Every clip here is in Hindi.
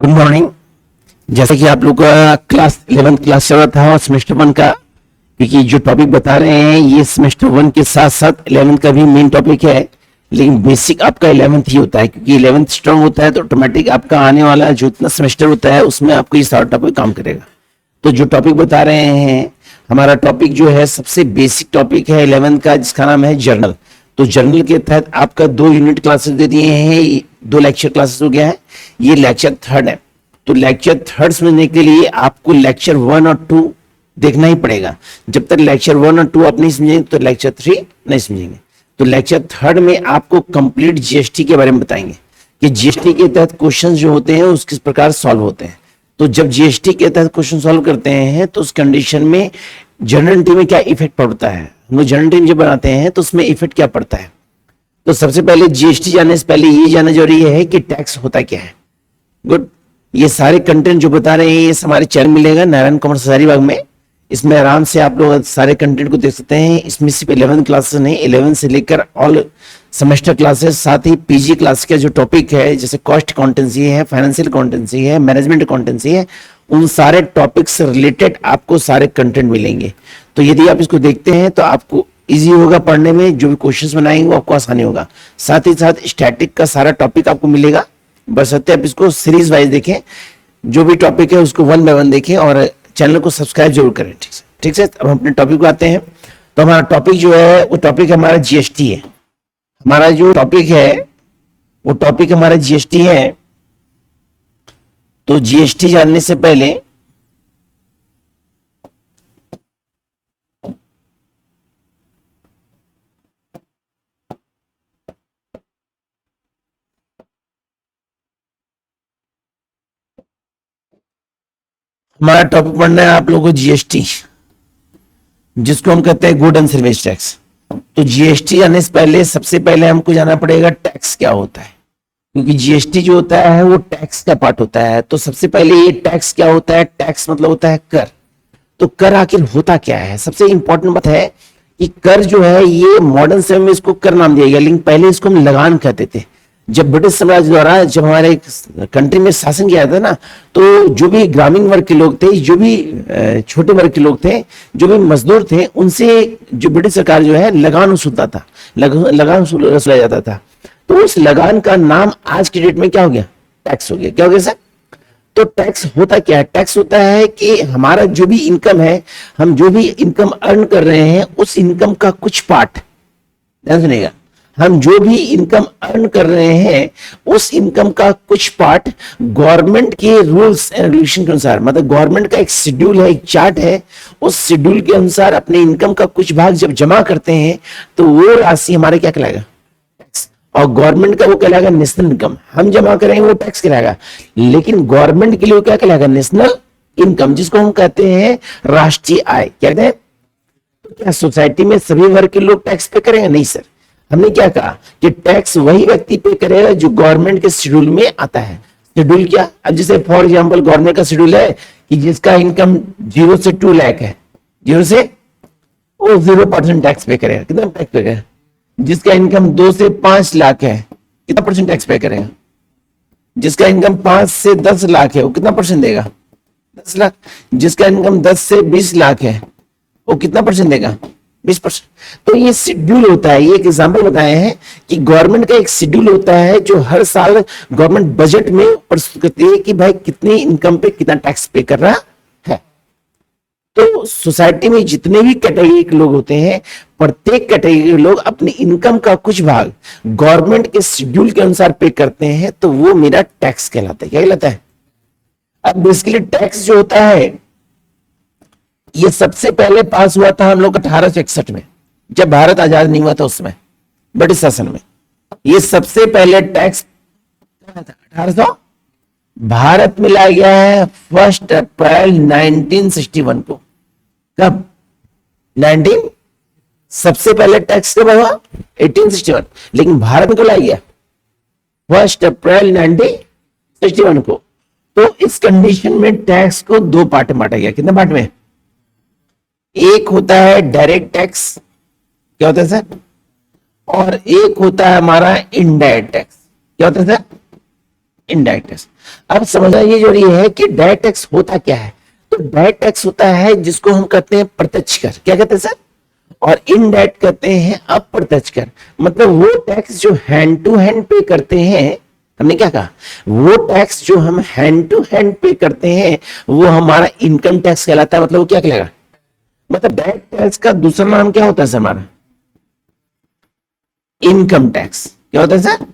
Good morning. जैसे कि आप लोग का क्लास 11th क्लास चल रहा था और सेमेस्टर 1 का, क्योंकि जो टॉपिक बता रहे हैं ये सेमेस्टर 1 के साथ साथ 11th का भी मेन टॉपिक है, लेकिन बेसिक आपका 11th ही होता है, क्योंकि 11th स्ट्रांग होता है तो ऑटोमेटिक आपका आने वाला जो इतना सेमेस्टर होता है उसमें आपको ये सारा टॉपिक काम करेगा। तो जो टॉपिक बता रहे हैं, हमारा टॉपिक जो है सबसे बेसिक टॉपिक है 11th का, जिसका नाम है जर्नल। तो जर्नल के तहत आपका 2 यूनिट क्लासेस दे दिए हैं, 2 लेक्चर क्लासेस हो गया है, ये लेक्चर 3rd है। तो लेक्चर 3rd समझने के लिए आपको लेक्चर 1 और 2 देखना ही पड़ेगा। जब तक लेक्चर 1 और 2 आप नहीं समझेंगे तो लेक्चर 3 नहीं समझेंगे। तो लेक्चर 3rd में आपको कंप्लीट जीएसटी के बारे में बताएंगे कि जीएसटी के तहत क्वेश्चंस जो होते हैं उस किस प्रकार सॉल्व होते हैं। तो जब जीएसटी के तहत क्वेश्चन सॉल्व करते हैं तो उस कंडीशन में जनरल टीम में क्या इफेक्ट पड़ता है, हम लोग जनरल टीम जब बनाते हैं तो उसमें इफेक्ट क्या पड़ता है। तो सबसे पहले जीएसटी जानने से पहले ये जानना जरूरी है कि टैक्स होता क्या है। गुड। ये सारे कंटेंट जो बता रहे हैं ये हमारे चैनल मिलेगा नारायण कॉमर्स हजारीबाग में, इसमें आराम से आप लोग सारे कंटेंट को देख सकते हैं। इसमें सिर्फ 11 क्लासेस नहीं, 11 से लेकर ऑल सेमेस्टर क्लासेस, साथ ही पीजी क्लास का जो टॉपिक है जैसे कॉस्ट अकाउंटेंसी है, फाइनेंशियल अकाउंटेंसी है, मैनेजमेंट अकाउंटेंसी है, उन सारे टॉपिक से रिलेटेड आपको सारे कंटेंट मिलेंगे। तो यदि आप इसको देखते हैं तो आपको इजी होगा पढ़ने में, जो भी क्वेश्चंस बनाएंगे वो आपको आसानी होगा। साथ ही साथ स्टैटिक का सारा टॉपिक आपको मिलेगा, बस आप इसको सीरीज वाइज देखें, जो भी टॉपिक है उसको 1 बाय 1 देखें और चैनल को सब्सक्राइब जरूर करें। ठीक है, ठीक है। अब हम अपने टॉपिक को आते हैं। तो हमारा टॉपिक जो है वो टॉपिक हमारा जीएसटी है। हमारा जो टॉपिक है वो टॉपिक हमारा जीएसटी है। तो जीएसटी जानने से पहले हमारा टॉपिक पढ़ना है आप लोगों को जीएसटी, जिसको हम कहते हैं गुड एंड सर्विस टैक्स। तो जीएसटी जानने से पहले सबसे पहले हमको जानना पड़ेगा टैक्स क्या होता है, क्योंकि जीएसटी जो होता है वो टैक्स का पार्ट होता है। तो सबसे पहले ये टैक्स क्या होता है, टैक्स मतलब होता है कर। तो कर आखिर होता क्या है, सबसे इंपॉर्टेंट बात है कि कर जो है ये मॉडर्न समय में इसको कर नाम दिया गया, लेकिन पहले इसको हम लगान कहते थे। जब ब्रिटिश साम्राज्य द्वारा जब हमारे कंट्री में शासन किया था ना, तो जो भी ग्रामीण वर्ग के लोग थे, जो भी छोटे वर्ग के लोग थे, जो भी मजदूर थे, उनसे जो ब्रिटिश सरकार जो है लगान वसूलता था, लगान वसूला जाता था। तो उस लगान का नाम आज की डेट में क्या हो गया, टैक्स हो गया। क्या हो गया सर? तो टैक्स होता क्या है? टैक्स होता है कि हमारा जो भी इनकम है, हम जो भी इनकम अर्न कर रहे हैं उस इनकम का कुछ पार्ट, ध्यान सुनिएगा, हम जो भी इनकम अर्न कर रहे हैं उस इनकम का कुछ पार्ट गवर्नमेंट के रूल्स एंड रेगुलेशन के अनुसार, मतलब गवर्नमेंट का एक शेड्यूल है, एक चार्ट है, उस शेड्यूल के अनुसार अपने इनकम का कुछ भाग जब जमा करते हैं तो वो राशि हमारे क्या कहलाएगा, टैक्स। और गवर्नमेंट का वो कहलाएगा नेशनल इनकम, हम जमा करेंगे वो टैक्स कहलाएगा। लेकिन गवर्नमेंट के लिए वो क्या कहलाएगा, नेशनल इनकम, जिसको हम कहते हैं राष्ट्रीय आय। क्या कहते हैं? तो क्या सोसाइटी में सभी वर्ग के लोग टैक्स पे करेंगे? नहीं सर, हमने क्या कहा कि टैक्स वही व्यक्ति पे करेगा जो गवर्नमेंट के शेड्यूल में आता है। शेड्यूल क्या? अब जैसे फॉर एग्जांपल गवर्नमेंट का शेड्यूल है कि जिसका इनकम 0 से 2 लाख है, 0 से वो 0% टैक्स पे करेगा। कितना टैक्स पे करेगा? जिसका इनकम 2 से 5 लाख है, कितना परसेंट टैक्स पे करेगा? जिसका इनकम 5 से 10 लाख है वो कितना परसेंट देगा? 10 लाख। जिसका इनकम 10 से 20 लाख है वो कितना परसेंट देगा? 20%। तो ये शेड्यूल होता है, ये एक एग्जांपल बताए हैं कि गवर्नमेंट का एक शेड्यूल होता है जो हर साल गवर्नमेंट बजट में प्रस्तुत करती है कि भाई कितनी इनकम पे कितना टैक्स पे कर रहा है। तो सोसाइटी में जितने भी कैटेगरी के लोग होते हैं, प्रत्येक कैटेगरी के लोग अपनी इनकम का कुछ भाग गवर्नमेंट के शेड्यूल के अनुसार पे करते हैं, तो वो मेरा टैक्स कहलाता है। क्या कहलाता है? अब बेसिकली टैक्स जो होता है ये सबसे पहले पास हुआ था हम लोग 1861 में, जब भारत आजाद नहीं हुआ था, उसमें ब्रिटिश शासन में ये सबसे पहले टैक्स 1800 भारत में लाया गया है 1 अप्रैल 1961 को। कब? 19 सबसे पहले टैक्स कब हुआ? 1861। लेकिन भारत में को लाया गया 1 अप्रैल 1961 को। तो इस कंडीशन में टैक्स को 2 पार्ट में बांटा गया। कितने पार्ट में? एक होता है डायरेक्ट टैक्स, क्या होता है सर, और एक होता है हमारा इनडायरेक्ट टैक्स। क्या होता है सर? Indirect tax. अब समझना ये जरूरी है कि डायरेक्ट टैक्स होता क्या है। तो डायरेक्ट टैक्स होता है जिसको हम कहते हैं प्रत्यक्ष कर, क्या कहते हैं सर, और इनडायरेक्ट कहते हैं अप्रत्यक्ष कर। मतलब वो टैक्स जो हैंड टू हैंड पे करते हैं, हमने क्या कहा, वो टैक्स जो हम हैंड टू हैंड पे करते हैं वो हमारा इनकम टैक्स कहलाता है। मतलब वो क्या कहलाएगा, मतलब डायरेक्ट टैक्स का दूसरा नाम क्या होता है सर, हमारा इनकम टैक्स। क्या होता है सर,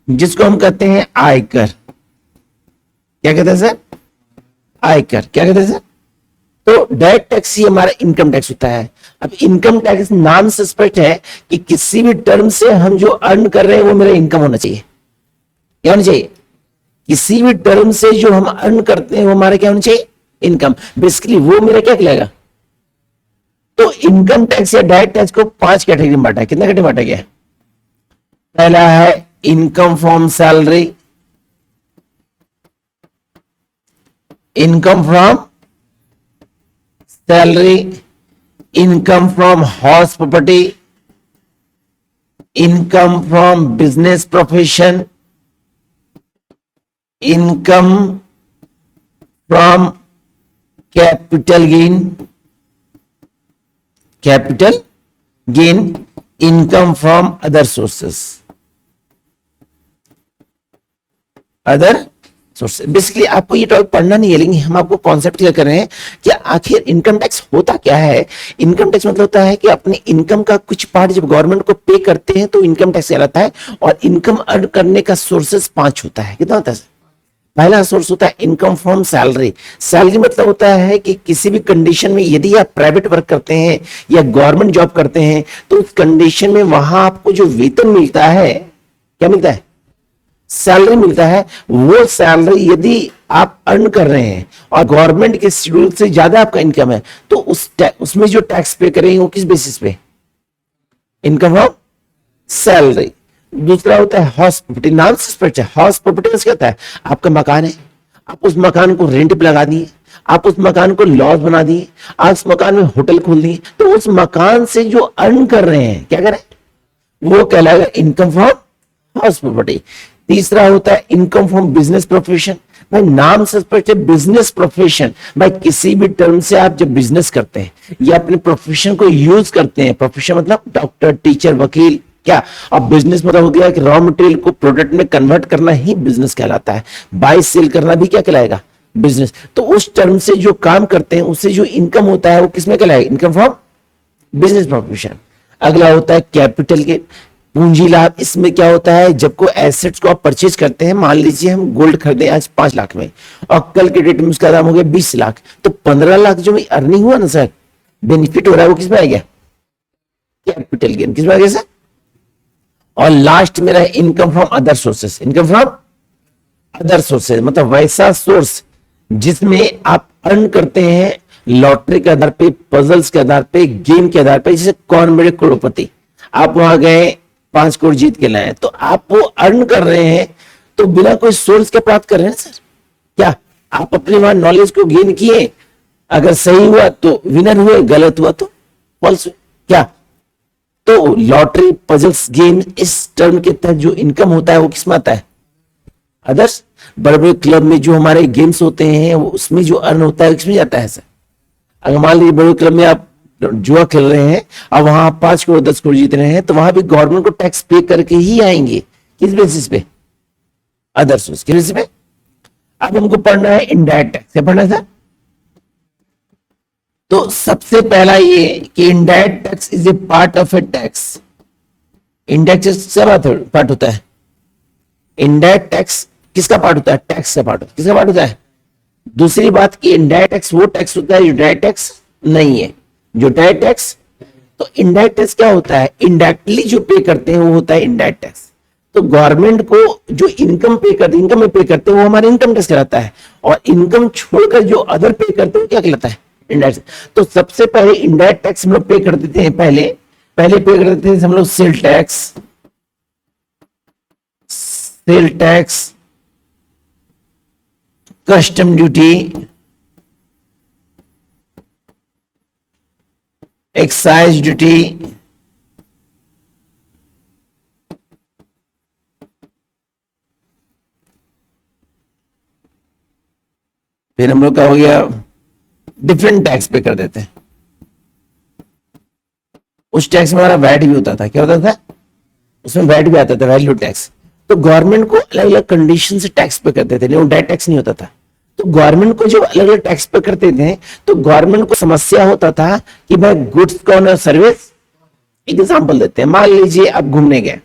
जिसको हम कहते हैं आयकर। क्या कहते हैं सर, आयकर। क्या कहते हैं सर, तो डायरेक्ट टैक्स ही हमारा इनकम टैक्स होता है। अब इनकम टैक्स नाम से स्पष्ट है कि किसी भी टर्म से हम जो अर्न कर रहे हैं वो मेरा इनकम होना चाहिए। क्या होना चाहिए, किसी भी टर्म से जो हम अर्न करते हैं वो हमारा क्या होना चाहिए, इनकम। बेसिकली वो मेरा क्या कहलाएगा। तो इनकम टैक्स या डायरेक्ट टैक्स को 5 कैटेगरी में बांटा है। कितना कैटेगरी बांटा गया है, पहला है income from salary, income from salary, income from house property, income from business profession, income from capital gain, capital gain, income from other sources, other sources. Basically आपको ये टॉपिक पढ़ना नहीं है, लेकिन हम आपको कॉन्सेप्ट क्लियर कर रहे हैं कि आखिर इनकम टैक्स होता क्या है। इनकम टैक्स मतलब होता है कि अपने इनकम का कुछ पार्ट जब गवर्नमेंट को पे करते हैं तो इनकम टैक्स कहलाता है। और इनकम अर्न करने का सोर्सेस 5 होता है। कितना होता है, पहला सोर्स होता है इनकम फ्रॉम सैलरी। सैलरी मतलब होता है कि किसी भी कंडीशन में यदि आप प्राइवेट वर्क करते हैं या गवर्नमेंट जॉब करते हैं तो उस कंडीशन में वहां आपको जो वेतन मिलता है, क्या मिलता है, सैलरी मिलता है। वो सैलरी यदि आप अर्न कर रहे हैं और गवर्नमेंट के शेड्यूल से ज्यादा आपका इनकम है तो उसमें जो टैक्स पे करेंगे वो किस बेसिस पे, इनकम फ्रॉम सैलरी। दूसरा होता है हाउस प्रॉपर्टी। नाम से स्पष्ट है, हाउस प्रॉपर्टी क्या होता है, आपका मकान है, आप उस मकान को रेंट पे लगा दिए, आप उस मकान को लॉज बना दिए, आप उस मकान में होटल खोल दिए, तो उस मकान से जो अर्न कर रहे हैं क्या करें, वो कहलाएगा इनकम फ्रॉम हाउस प्रॉपर्टी। तीसरा होता है इनकम फ्रॉम बिजनेस प्रोफेशन। भाई नाम से स्पष्ट है, बिजनेस प्रोफेशन। भाई किसी भी टर्म से आप जब बिजनेस करते हैं या अपने प्रोफेशन को यूज करते हैं, प्रोफेशन मतलब डॉक्टर, टीचर, वकील, क्या, अब बिजनेस मतलब हो गया कि रॉ मटेरियल को प्रोडक्ट में कन्वर्ट करना ही बिजनेस कहलाता है। बाय सेल करना भी क्या कहलाएगा, बिजनेस। तो उस टर्म से जो काम करते हैं उससे जो इनकम होता है वो किसमें कहलाएगा, इनकम फ्रॉम बिजनेस प्रोफेशन। अगला होता है कैपिटल गेन, पूंजी लाभ। इसमें क्या होता है, जब कोई एसेट्स को आप परचेज करते हैं, मान लीजिए हम गोल्ड खरीदे आज 5 लाख में और कल के डेट में उसका दाम हो गया 20 लाख, तो 15 लाख जो अर्निंग हुआ ना सर, बेनिफिट हो रहा है, वो किसमें आ गया, कैपिटल गेन। किसमें आ गया सर। और लास्ट मेरा income from other sources. Income from other sources मतलब वैसा सोर्स जिसमें आप अर्न करते हैं लॉटरी के आधार पे, पजल्स के आधार पे, गेम के आधार पे। जैसे कौन बड़े करोड़पति, आप वहां गए 5 करोड़ जीत के लाए, तो आप वो अर्न कर रहे हैं तो बिना कोई सोर्स के प्राप्त कर रहे हैं सर। क्या आप अपने वहां नॉलेज को गेन किए, अगर सही हुआ तो विनर हुए, गलत हुआ तो फॉल्स हुए। क्या, तो लॉटरी, पजल्स, गेम, इस टर्म के तहत जो इनकम होता है वो किसमें आता है, अदर्स। बड़े बड़े क्लब में जो हमारे गेम्स होते हैं उसमें जो अर्न होता है किसमें जाता है सर। अगर मान लीजिए बड़े क्लब में आप जुआ खेल रहे हैं और वहां आप 5 करोड़ 10 करोड़ जीत रहे हैं तो वहां भी गवर्नमेंट को टैक्स पे करके ही आएंगे। किस बेसिस पे, अदर सोर्स के बेसिस पे। अब हमको पढ़ना है इनडायरेक्ट टैक्स। क्या पढ़ना है सर, तो सबसे पहला ये कि indirect tax is a part of A tax. Indirect tax का पार्ट होता है, इनडायरेक्ट टैक्स किसका पार्ट होता है, टैक्स का पार्ट, किसका पार्ट होता है। दूसरी बात कि इनडायरेक्ट टैक्स वो टैक्स होता है जो डायरेक्ट टैक्स नहीं है। जो डायरेक्ट टैक्स, तो इनडायरेक्ट टैक्स क्या होता है, इनडायरेक्टली जो पे करते हैं वो होता है इनडायरेक्ट टैक्स। तो गवर्नमेंट को जो इनकम पे करते हैं, इनकम में पे करते हैं वो हमारा इनकम टैक्स कहलाता है। और इनकम छोड़कर जो अदर पे करते हैं क्या कहलाता है, इनडायरेक्ट। तो सबसे पहले इनडायरेक्ट टैक्स हम लोग पे कर देते हैं, पहले पे कर देते हैं हम लोग sale tax, custom duty, excise duty, फिर हम लोग का हो गया डिफरेंट टैक्स पे कर देते हैं। उस टैक्स में हमारा वैट भी होता था, क्या होता था उसमें, वैट भी आता था, वैल्यू टैक्स। तो गवर्नमेंट को अलग अलग कंडीशन से टैक्स पे करते थे, नहीं डायरेक्ट टैक्स नहीं होता था। तो गवर्नमेंट को जो अलग अलग टैक्स पे करते थे, तो गवर्नमेंट को समस्या होता था कि भाई गुड्स कौन है, सर्विस। एग्जाम्पल देते हैं, मान लीजिए आप घूमने गए,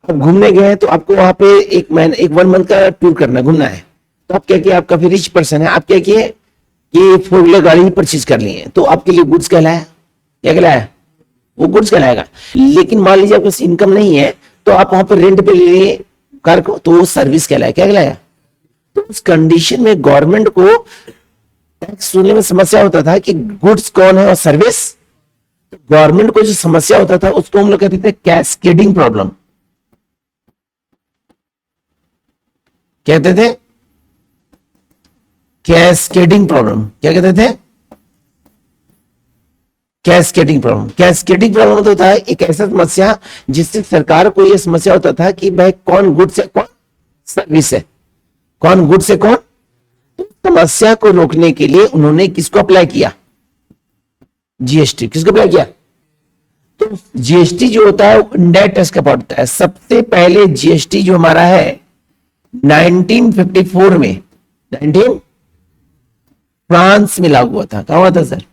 अब घूमने गए तो आपको वहां पे एक महीने, एक 1 मंथ का टूर करना, घूमना है। तो आप क्या किए, आप काफी रिच पर्सन है, आप क्या किए, ये 4 व्हीलर गाड़ी ही परचेज कर ली है, तो आपके लिए गुड्स कहलाया, क्या कहलाया, वो गुड्स कहलाएगा। लेकिन मान लीजिए आपके पास इनकम नहीं है, तो आप वहां पर रेंट पे ले लिए कार को, तो वो सर्विस कहलाया, क्या कहलाया। तो उस कंडीशन में गवर्नमेंट को टैक्स सुनने में समस्या होता था कि गुड्स कौन है और सर्विस। गवर्नमेंट को जो समस्या होता था उसको हम लोग कहते थे कैस्केडिंग प्रॉब्लम, कहते थे कैस्केडिंग प्रॉब्लम, क्या कहते थे, कैस्केडिंग प्रॉब्लम। कैस्केडिंग प्रॉब्लम होता है एक ऐसा समस्या जिससे सरकार को यह समस्या होता था कि भाई कौन गुड्स है कौन सर्विस है, कौन गुड्स है कौन। तो समस्या को रोकने के लिए उन्होंने किसको अप्लाई किया, जीएसटी। किसको अप्लाई किया, तो जीएसटी जो होता है वो इंडायरेक्ट टैक्स का पार्ट होता है। सबसे पहले जीएसटी जो हमारा है 1954 में, 19 फ्रांस में लागू हुआ था। कहां हुआ था सर,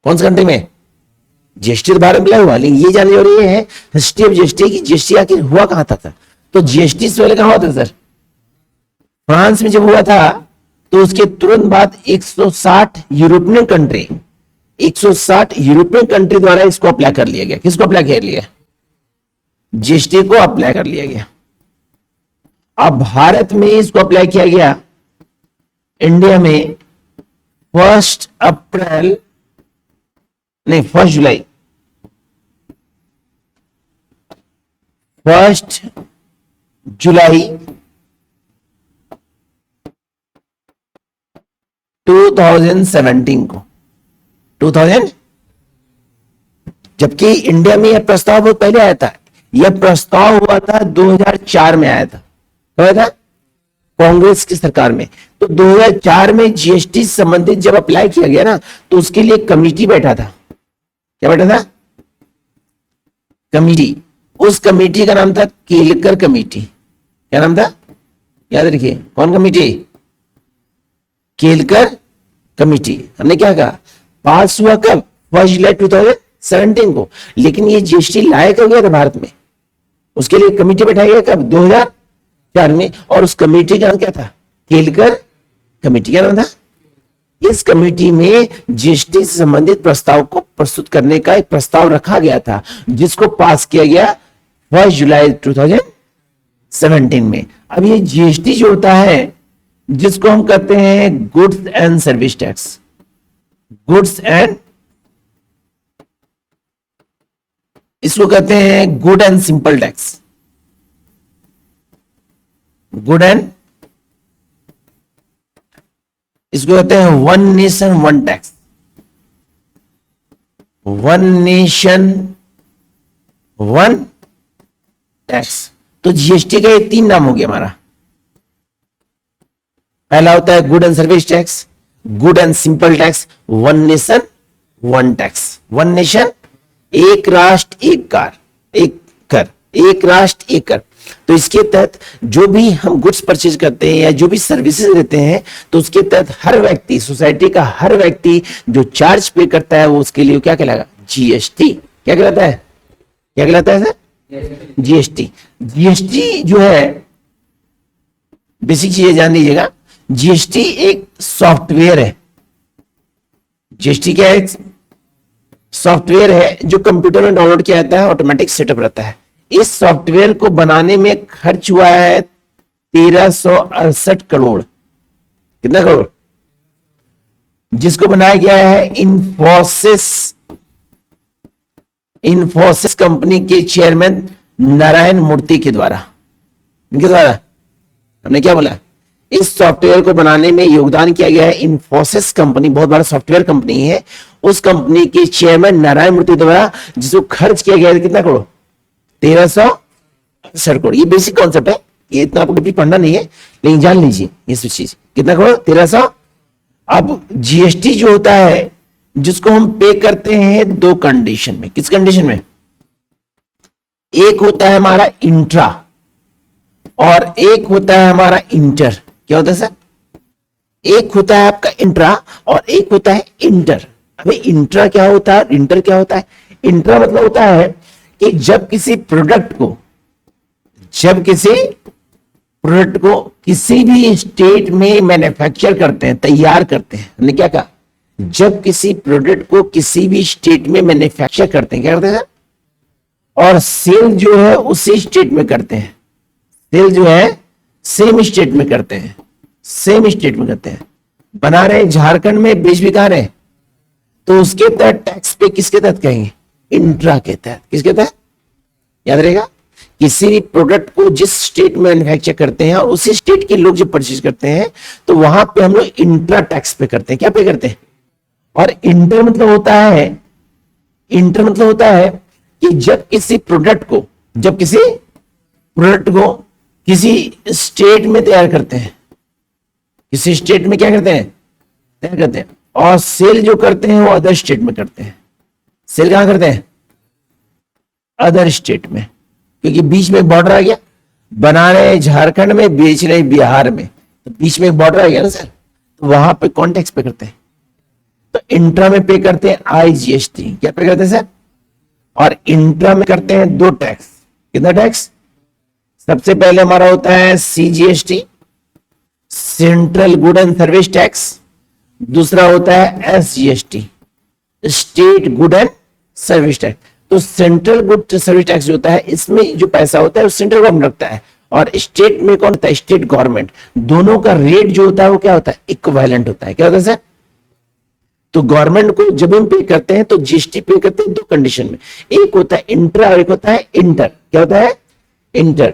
कौन सी कंट्री में, जीएसटी तो भारत में लागू हुआ, लेकिन ये जानने जरूरी है हिस्ट्री ऑफ जीएसटी की, जीएसटी आखिर हुआ कहां था। तो जीएसटी से पहले कहां हुआ था सर, फ्रांस में जब हुआ था, तो उसके तुरंत बाद 160 यूरोपियन कंट्री, 160 यूरोपियन कंट्री द्वारा इसको अप्लाई कर लिया गया। किसको अप्लाई कर लिया, जीएसटी को अप्लाई कर लिया गया। अब भारत में इसको अप्लाई किया गया, इंडिया में 1 अप्रैल नहीं 1 जुलाई, 1 जुलाई 2017 को, 2000, जबकि इंडिया में यह प्रस्ताव बहुत पहले आया था। यह प्रस्ताव हुआ था 2004 में आया था, क्या था, कांग्रेस की सरकार में। तो 2004 में जीएसटी से संबंधित जब अप्लाई किया गया ना, तो उसके लिए कमिटी बैठा था, क्या बैठा था, कमिटी। उस कमिटी का नाम था केलकर कमिटी। क्या नाम था, याद रखिए, कौन कमिटी, केलकर कमिटी। हमने क्या कहा, पास हुआ कब, 1 जुलाई 2017 को। लेकिन ये जीएसटी लाया कब गया था भारत में, उसके लिए कमिटी बैठाई गया कब, 2004 में। और उस कमिटी का नाम क्या था, केलकर कमिटी। क्या नाम था, इस कमेटी में जीएसटी से संबंधित प्रस्ताव को प्रस्तुत करने का एक प्रस्ताव रखा गया था, जिसको पास किया गया 1 जुलाई 2017 में। अब ये जीएसटी जो होता है, जिसको हम कहते हैं goods and service tax, goods and, इसको कहते हैं good and simple tax, good and, इसको कहते हैं one nation one tax, one nation one tax. तो जीएसटी का ये 3 नाम हो गया हमारा। पहला होता है good and service tax, good and simple tax, one nation one tax. One nation, एक राष्ट्र एक कर, एक कर, एक राष्ट्र एक कर। तो इसके तहत जो भी हम गुड्स परचेज करते हैं या जो भी सर्विसेज लेते हैं, तो उसके तहत हर व्यक्ति, सोसाइटी का हर व्यक्ति जो चार्ज पे करता है, वो उसके लिए क्या कहलाएगा, जीएसटी। क्या कहलाता है, क्या कहलाता है सर, जीएसटी। जीएसटी जो है, बेसिक चीजें जान लीजिएगा, जीएसटी एक सॉफ्टवेयर है। जीएसटी क्या है, सॉफ्टवेयर है जो कंप्यूटर में डाउनलोड किया जाता है, ऑटोमेटिक सेटअप रहता है। इस सॉफ्टवेयर को बनाने में खर्च हुआ है 1368 करोड़। कितना करोड़, जिसको बनाया गया है इन्फोसिस कंपनी के चेयरमैन नारायण मूर्ति के द्वारा। इनके द्वारा हमने क्या बोला, इस सॉफ्टवेयर को बनाने में योगदान किया गया है इन्फोसिस कंपनी, बहुत बड़ा सॉफ्टवेयर कंपनी है, उस कंपनी के चेयरमैन नारायण मूर्ति द्वारा, जिसको खर्च किया गया है कितना करोड़, 1368 करोड़। ये बेसिक कॉन्सेप्ट है, ये इतना आपको डीपली पढ़ना नहीं है, लेकिन जान लीजिए ये चीज। कितना करोड़? 1300। अब जीएसटी जो होता है जिसको हम पे करते हैं दो कंडीशन में। किस कंडीशन में? एक होता है हमारा इंट्रा और एक होता है हमारा इंटर। क्या होता है सर? एक होता है आपका इंट्रा और एक होता है इंटर। अबे इंट्रा क्या होता है, इंटर क्या होता है? इंट्रा मतलब होता है कि जब किसी प्रोडक्ट को किसी भी स्टेट में मैन्युफैक्चर करते हैं, तैयार करते हैं। हमने क्या कहा? जब किसी प्रोडक्ट को किसी भी स्टेट में मैन्युफैक्चर करते हैं, क्या करते हैं? और सेल जो है उसी स्टेट में करते हैं। सेल जो है सेम स्टेट में करते हैं, सेम स्टेट में करते हैं। बना रहे झारखंड में, बेच भी कहा रहे, तो उसके तहत टैक्स पे किसके तहत कहेंगे? इंट्रा के तहत। किसके तहत? याद रहेगा, किसी भी प्रोडक्ट को जिस स्टेट में मैन्युफैक्चर करते हैं और उसी स्टेट के लोग जो परचेज करते हैं, तो वहां पे हम लोग इंट्रा टैक्स पे करते हैं। क्या पे करते हैं? और इंटर मतलब होता है कि जब किसी प्रोडक्ट को किसी स्टेट में तैयार करते हैं, किसी स्टेट में क्या करते हैं? तैयार करते हैं, और सेल जो करते हैं वो अदर स्टेट में करते हैं। सेल कहां करते हैं? अदर स्टेट में, क्योंकि बीच में एक बॉर्डर आ गया। बना रहे झारखंड में, बेच रहे बिहार में, तो बीच में एक बॉर्डर आ गया ना सर, तो वहां पे कौन टैक्स पे करते हैं? तो इंट्रा में पे करते हैं आईजीएसटी। क्या पे करते हैं सर? और इंट्रा में करते हैं दो टैक्स। कितना टैक्स? सबसे पहले हमारा होता है CGST, central good and service tax. दूसरा होता है SGST, state good and service tax. तो सेंट्रल गुड सर्विस टैक्स जो होता है, इसमें जो पैसा होता है वो सेंट्रल गवर्नमेंट रखता है, और स्टेट में कौन होता है? State government. दोनों का रेट जो होता है वो क्या होता है? इक्विवेलेंट होता है। क्या होता है सर? तो गवर्नमेंट को जब हम पे करते हैं तो जीएसटी पे करते हैं दो कंडीशन में। एक होता है इंट्रा और एक होता है इंटर। क्या होता है? इंटर।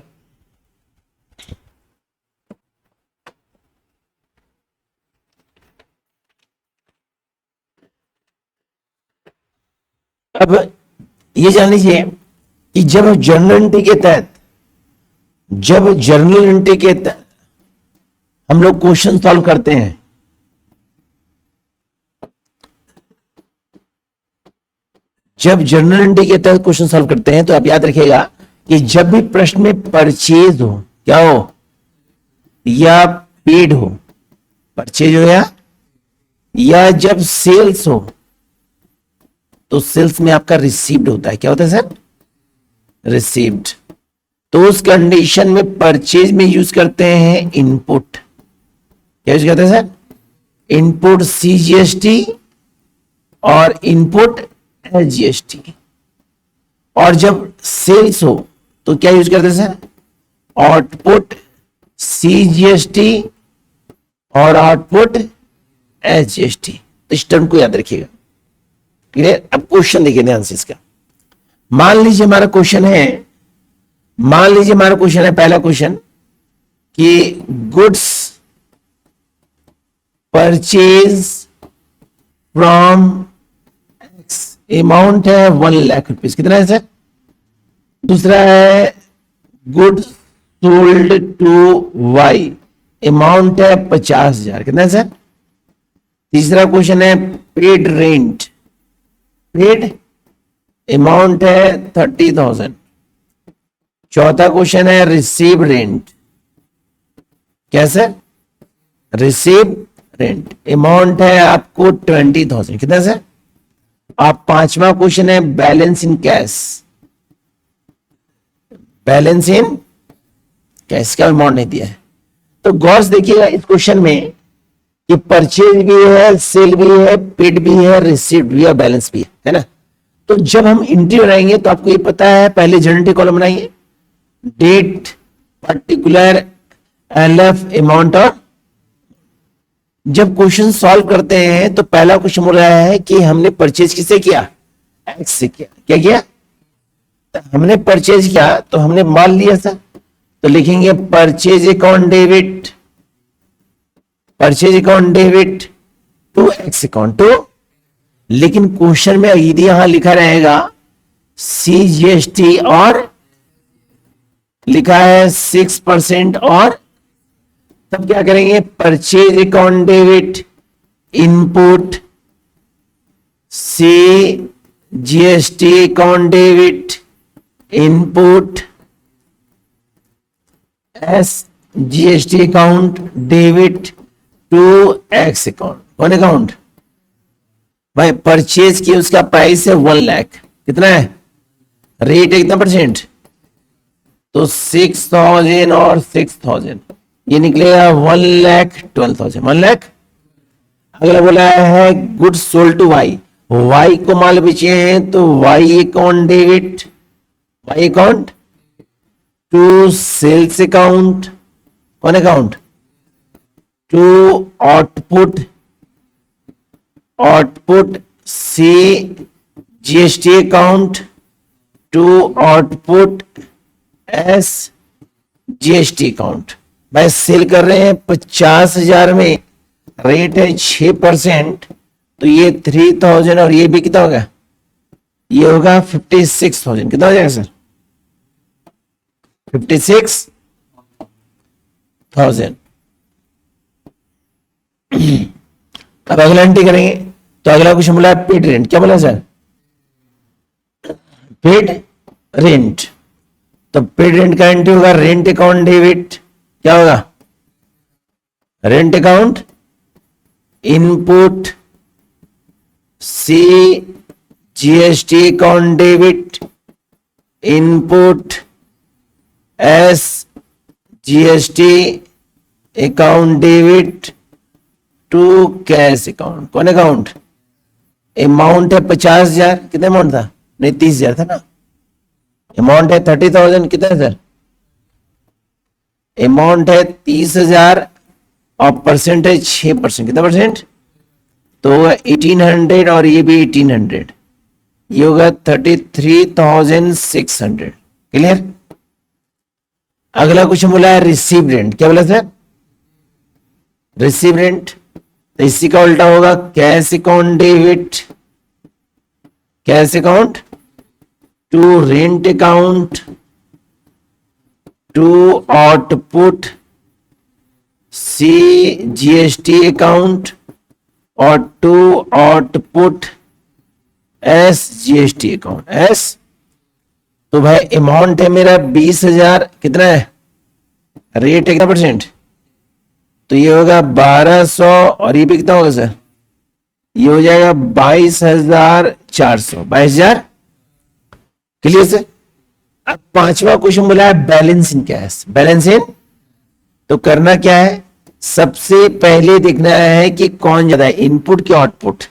अब ये जान लीजिए कि जब जर्नल एंट्री के तहत हम लोग क्वेश्चन सॉल्व करते हैं, जब जर्नल एंट्री के तहत क्वेश्चन सॉल्व करते हैं, तो आप याद रखिएगा कि जब भी प्रश्न में परचेज हो, क्या हो, या पेड हो, परचेज हो या जब सेल्स हो, तो सेल्स में आपका रिसीव्ड होता है। क्या होता है सर? रिसीव्ड। तो उस कंडीशन में परचेज में यूज करते हैं इनपुट। क्या यूज करते हैं सर? इनपुट सीजीएसटी और इनपुट एसजीएसटी। और जब सेल्स हो तो क्या यूज करते हैं सर? आउटपुट सीजीएसटी और आउटपुट एसजीएसटी। तो इस टर्म को याद रखिएगा। क्लियर? अब क्वेश्चन देखिए ध्यान से इसका। मान लीजिए हमारा क्वेश्चन है, पहला क्वेश्चन कि goods purchase from X, amount है 1 लाख रुपीज। कितना है सर? दूसरा है goods sold to Y, amount है 50,000। कितना है सर? तीसरा क्वेश्चन है पेड रेंट, पेड अमाउंट है 30,000। चौथा क्वेश्चन है रिसीव रेंट। क्या सर? रिसीव रेंट, अमाउंट है आपको 20,000। कितना सर? आप पांचवा क्वेश्चन है balance in cash, balance in cash का अमाउंट नहीं दिया है। तो गौर से देखिएगा इस क्वेश्चन में कि परचेज भी है, सेल भी है, पेड भी है, रिसीव्ड भी है, बैलेंस भी है ना? तो जब हम एंट्री बनाएंगे तो आपको ये पता है, पहले जनरल कॉलम बनाइए, डेट, पर्टिकुलर, एलएफ, अमाउंट। और जब क्वेश्चन सॉल्व करते हैं तो पहला क्वेश्चन हो रहा है कि हमने परचेज किससे किया? एक्स से किया। क्या किया? तो हमने परचेज किया तो हमने माल लिया सर, तो लिखेंगे purchase account debit, purchase account debit to X account to. लेकिन क्वेश्चन में यदि यहां लिखा रहेगा सीजीएसटी और लिखा है 6% और तब क्या करेंगे, purchase account debit input C GST account debit input S GST account debit to X account. कौन अकाउंट भाई, परचेज की उसका प्राइस है 1 लाख, कितना है, रेट है कितना परसेंट, तो 6000 और 6000 ये निकलेगा 1,12,000, 1 लाख। अगला बोला है goods sold to Y, Y को माल बेचे हैं तो Y account debit, Y account to sales account, कौन account, to output, output C GST account to output S GST account. भाई सेल कर रहे हैं 50,000 में, रेट है 6%, तो ये 3000 और ये भी कितना होगा, ये होगा 56,000, कितना हो जाएगा सर, 56,000। अब अगला एंट्री करेंगे, तो अगला क्वेश्चन बोला पेड रेंट, क्या बोला सर, पेड रेंट, तो पेड रेंट का एंट्री होगा रेंट अकाउंट डेबिट, क्या होगा, rent account input C GST account debit input S GST account debit to cash account, कौन अकाउंट, अमाउंट है 50,000, कितना अमाउंट था, नहीं 30,000 था ना, अमाउंट है 30,000, कितना है सर, अमाउंट है 30,000 और परसेंट है 6%, कितना परसेंट, तो 1800 और ये भी 1800, ये होगा 33,600, क्लियर। अगला क्वेश्चन बोला है रिसीव रेंट, क्या बोला सर, रिसीव रेंट, तो इसी का उल्टा होगा cash account debit, cash account to rent account to output C GST account और to output S GST account S. तो भाई अमाउंट है मेरा 20,000, कितना है, रेट है कितना परसेंट, तो ये होगा 1200 और ये भी कितना होगा सर, ये हो जाएगा 22,400, 22,000, क्लियर सर। अब पांचवा क्वेश्चन बोला है बैलेंस इन कैश, बैलेंस इन, तो करना क्या है, सबसे पहले देखना है कि कौन ज्यादा है, इनपुट की आउटपुट,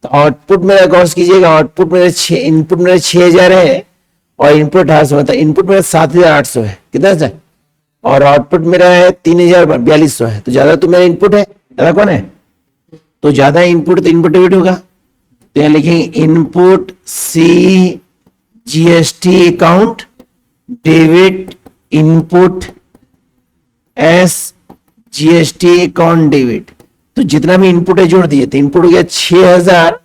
तो आउटपुट मेरा गौर कीजिएगा, आउटपुट मेरा 6, इनपुट मेरा 6,000 है और इनपुट 800 है, इनपुट मेरा 7,800 है, कितना सर, और आउटपुट मेरा है 3,4200 है, तो ज्यादा तो मेरा इनपुट है, ज्यादा कौन है, तो ज्यादा इनपुट, तो इनपुट डेबिट होगा, तो यहां लिखेंगे input C GST account debit input S GST account debit, तो जितना भी इनपुट है जोड़ दिए, तो इनपुट हो गया 6,000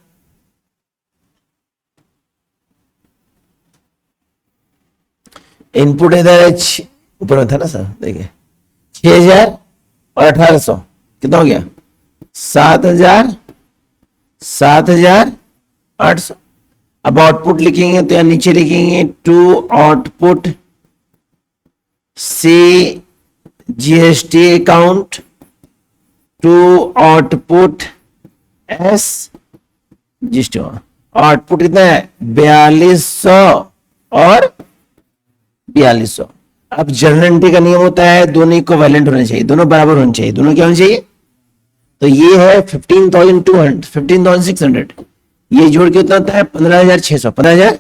इनपुट इधर है, ऊपर में था ना सर, देखिए 6,000 और 1,800 कितना हो गया, 7,000, 7,800। अब आउटपुट लिखेंगे तो यहां नीचे लिखेंगे to output C GST account to output S GST, output कितना है 4,200 और 4,200। अब जर्नल एंट्री का नियम होता है दोनों इक्विवेलेंट होने चाहिए, दोनों बराबर होने चाहिए, दोनों क्या होने चाहिए, तो ये है 15,200, 15,600, ये जोड़ के उतना होता है 15,600, 15,000,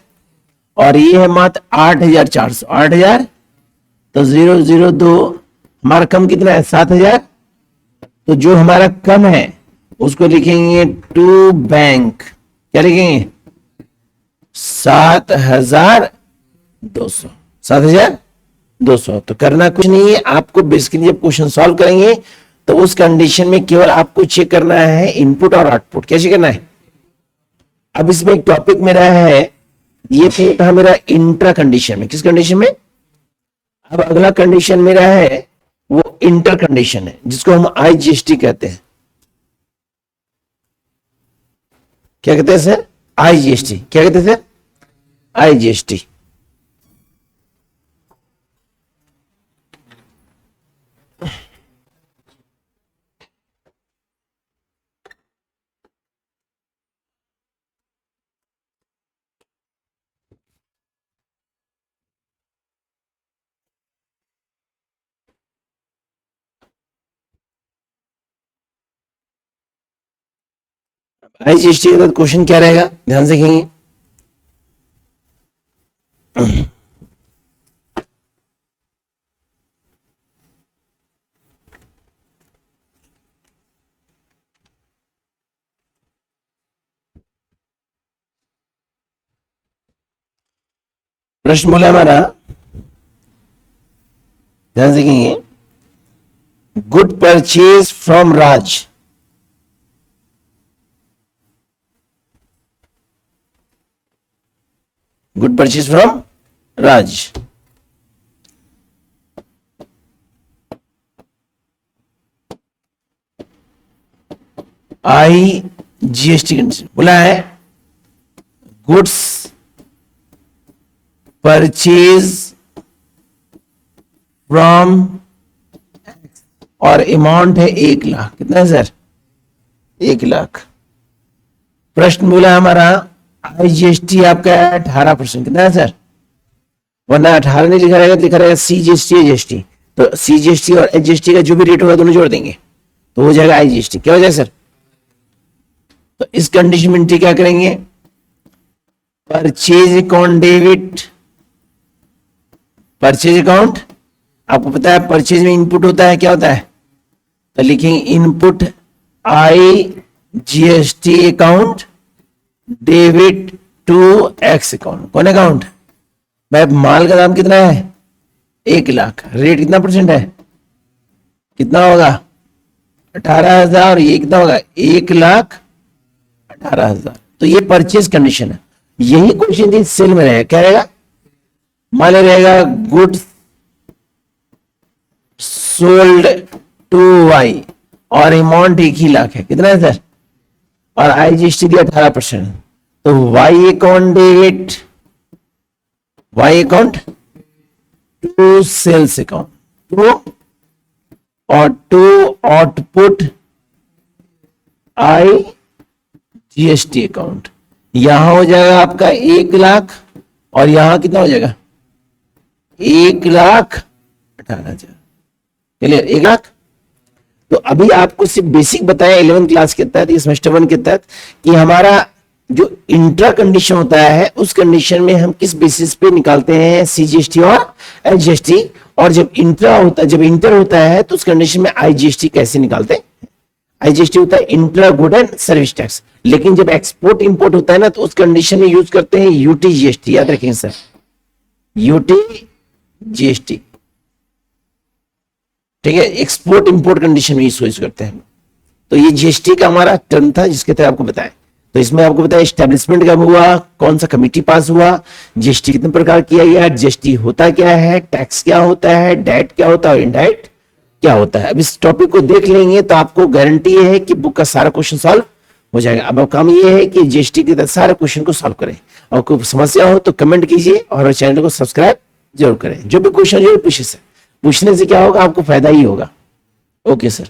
और ये है मात्र 8,400, 8,000, तो 002, हमारा कम कितना है 7,000, तो जो हमारा कम है उसको लिखेंगे टू बैंक, क्या लिखेंगे 7,200, 7,200। तो करना कुछ नहीं है, आपको बेसिकली जब क्वेश्चन सॉल्व करेंगे तो उस कंडीशन में केवल आपको चेक करना है इनपुट और आउटपुट, कैसे करना है। अब इसमें एक टॉपिक मेरा है, ये था मेरा इंट्रा कंडीशन में, किस कंडीशन में, अब अगला कंडीशन मेरा है वो इंटर कंडीशन है, जिसको हम आईजीएसटी कहते हैं। क्या कहते हैं सर? आईजीएसटी। क्या कहते हैं सर? आईजीएसटी। आईजीएसटी का क्वेश्चन क्या रहेगा, ध्यान से कहेंगे। प्रश्न बोला हमारा, ध्यान से कहेंगे, good purchase from Raj. Good purchase from Raj. IGST condition बोला है, गुड्स परचेज फ्रॉम और अमाउंट है 1 लाख। कितना है सर? 1 लाख। प्रश्न बोला हमारा, आईजीएसटी आपका है 18%। कितना है सर? वरना 18 नहीं लिखा रहेगा, लिखा रहेगा सीजीएसटी एजीएसटी। तो सीजीएसटी और एजीएसटी का जो भी रेट होगा दोनों जोड़ देंगे तो हो जाएगा आईजीएसटी। क्या हो जाएगा सर? तो इस कंडीशन में एंट्री क्या करेंगे? Purchase account debit. Purchase account आपको पता है परचेज में इनपुट होता है, क्या होता है? तो लिखेंगे input IGST account debit to X account. कौन अकाउंट? भाई माल का दाम कितना है? 1 लाख। रेट कितना परसेंट है? कितना होगा? 18,000। और ये कितना होगा? 1,18,000। तो ये परचेज कंडीशन है। यही क्वेश्चन सेल में रहेगा। क्या रहेगा? मान रहेगा गुड्स सोल्ड टू वाई और अमाउंट 1 लाख है। कितना है सर? और आईजीएसटी दिया 18%। तो Y account debit, Y account to sales account to और टू आउटपुट आईजीएसटी अकाउंट। यहां हो जाएगा आपका 1 लाख और यहां कितना हो जाएगा? 1,18,000। क्लियर? 1 लाख। तो अभी आपको सिर्फ बेसिक बताया 11th क्लास के तहत, सेमेस्टर 1 के तहत, कि हमारा जो इंट्रा कंडीशन होता है उस कंडीशन में हम किस बेसिस पे निकालते हैं सीजीएसटी और एचजीएसटी, और जब इंटर होता है तो उस कंडीशन में आईजीएसटी कैसे निकालते हैं। आईजीएसटी होता है intra good and service tax, लेकिन जब एक्सपोर्ट इंपोर्ट होता है ना तो उस कंडीशन में यूज करते हैं यूटीजीएसटी। याद रखेंगे सर, यूटीजीएसटी। ठीक है, एक्सपोर्ट इंपोर्ट कंडीशन में यूज करते हैं। तो ये जीएसटी का हमारा टर्म था जिसके तहत आपको बताया। तो इसमें आपको बताया एस्टेब्लिशमेंट कब हुआ, कौन सा कमेटी पास हुआ, जीएसटी कितने प्रकार किया गया, जीएसटी होता क्या है, टैक्स क्या होता है, डायरेक्ट क्या होता है और इनडायरेक्ट क्या होता है। अब इस टॉपिक को देख लेंगे तो आपको गारंटी है कि बुक का सारा क्वेश्चन सॉल्व हो जाएगा। अब काम ये है कि जीएसटी के तहत सारे क्वेश्चन को सॉल्व करें, और कोई समस्या हो तो कमेंट कीजिए और चैनल को सब्सक्राइब जरूर करें। जो भी क्वेश्चन जो पूछने से क्या होगा, आपको फायदा ही होगा। Okay sir.